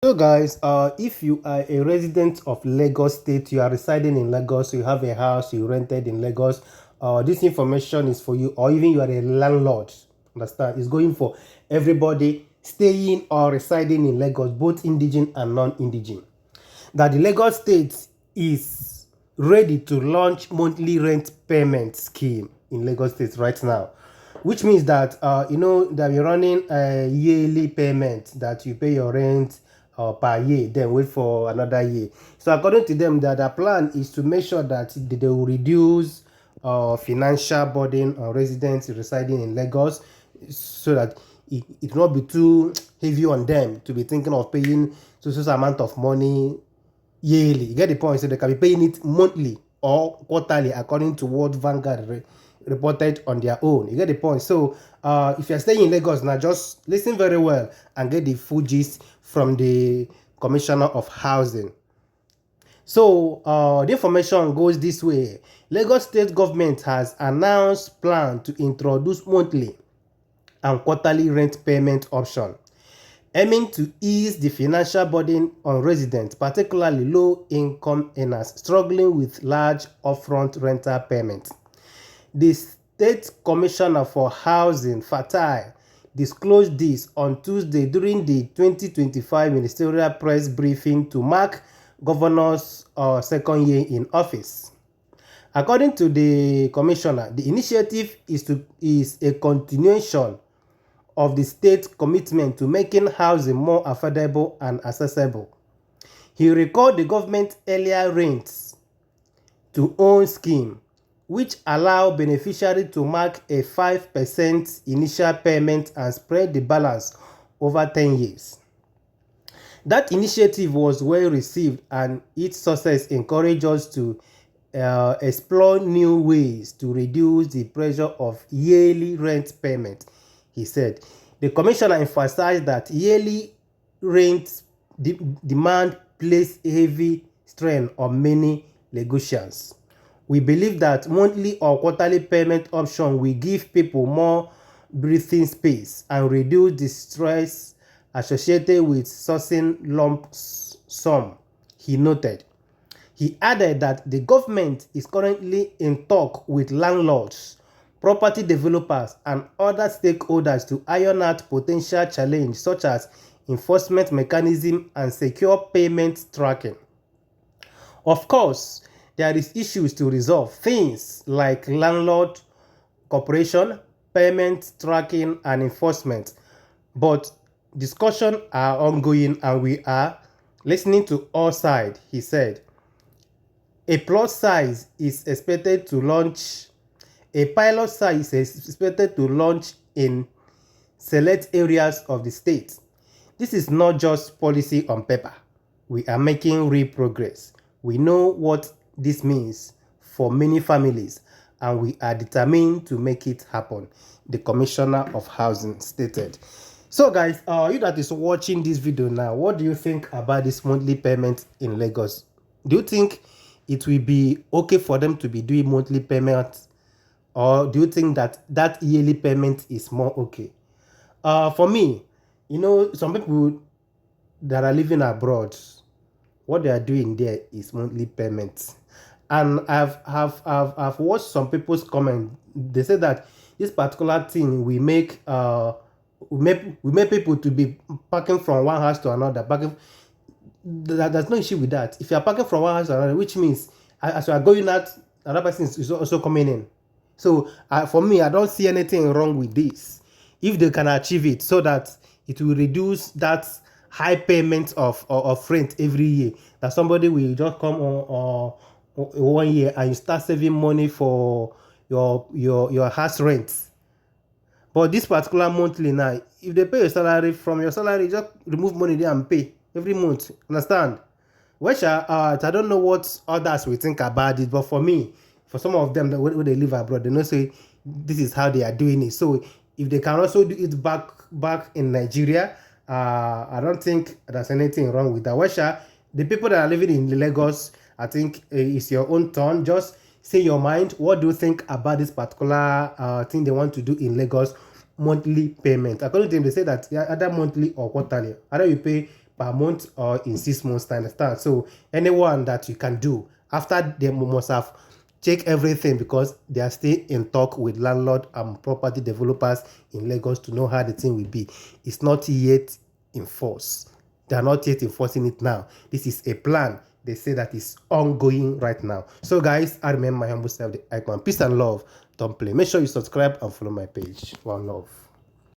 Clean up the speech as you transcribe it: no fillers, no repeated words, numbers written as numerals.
So guys, if you are a resident of Lagos State, you are residing in Lagos, you have a house, you rented in Lagos, this information is for you, or even you are a landlord, understand, it's going for everybody staying or residing in Lagos, both indigenous and non-indigenous. That the Lagos State is ready to launch monthly rent payment scheme in Lagos State right now, which means that that we're running a yearly payment that you pay your rent per year, then wait for another year. So according to them, that their plan is to make sure that they will reduce financial burden on residents residing in Lagos, so that it will not be too heavy on them to be thinking of paying so amount of money yearly. You get the point? So they can be paying it monthly or quarterly according to what Vanguard reported on their own. You get the point? So if you're staying in Lagos now, just listen very well and get the full gist from the Commissioner of Housing. So the information goes this way. Lagos State government has announced plan to introduce monthly and quarterly rent payment option, aiming to ease the financial burden on residents, particularly low-income earners struggling with large upfront rental payments. The State Commissioner for Housing, Fatai, disclosed this on Tuesday during the 2025 ministerial press briefing to mark Governor's second year in office. According to the commissioner, the initiative is a continuation of the state commitment to making housing more affordable and accessible. He recalled the government's earlier rent to own scheme, which allow beneficiaries to mark a 5% initial payment and spread the balance over 10 years. That initiative was well received, and its success encouraged us to explore new ways to reduce the pressure of yearly rent payment, he said. The commissioner emphasized that yearly rent demand place heavy strain on many Lagosians. We believe that monthly or quarterly payment option will give people more breathing space and reduce the stress associated with sourcing lump sum, he noted. He added that the government is currently in talk with landlords, property developers, and other stakeholders to iron out potential challenges such as enforcement mechanism and secure payment tracking. Of course, there is issues to resolve, things like landlord cooperation, payment tracking, and enforcement. But discussions are ongoing and we are listening to all sides, he said. A pilot size is expected to launch in select areas of the state. This is not just policy on paper. We are making real progress. We know what this means for many families, and we are determined to make it happen, the Commissioner of Housing stated. So guys, you that is watching this video now, what do you think about this monthly payment in Lagos? Do you think it will be okay for them to be doing monthly payments, or do you think that yearly payment is more okay? For me, some people that are living abroad, what they are doing there is monthly payments. And I've watched some people's comment. They say that this particular thing we make people to be parking from one house to another. There's no issue with that. If you are parking from one house to another, which means as you are going out, another person is also coming in. So for me, I don't see anything wrong with this if they can achieve it, so that it will reduce that high payment of rent every year. That somebody will just come on 1 year and you start saving money for your house rent. But this particular monthly now, if they pay your salary, from your salary, just remove money there and pay every month. Understand? Which I don't know what others will think about it, but for me, for some of them that when they live abroad, they know say this is how they are doing it. So if they can also do it back in Nigeria, I don't think there's anything wrong with that. Which the people that are living in Lagos, I think it's your own turn. Just say your mind. What do you think about this particular thing they want to do in Lagos, monthly payment? According to them, they say that either monthly or quarterly. Either you pay per month or in 6 months time. Understand? So anyone that you can do after they must have check everything, because they are still in talk with landlord and property developers in Lagos to know how the thing will be. It's not yet enforced. They are not yet enforcing it now. This is a plan. They say that is ongoing right now. So guys, I remember my humble self, the Icon. Peace and love. Don't play. Make sure you subscribe and follow my page. One love.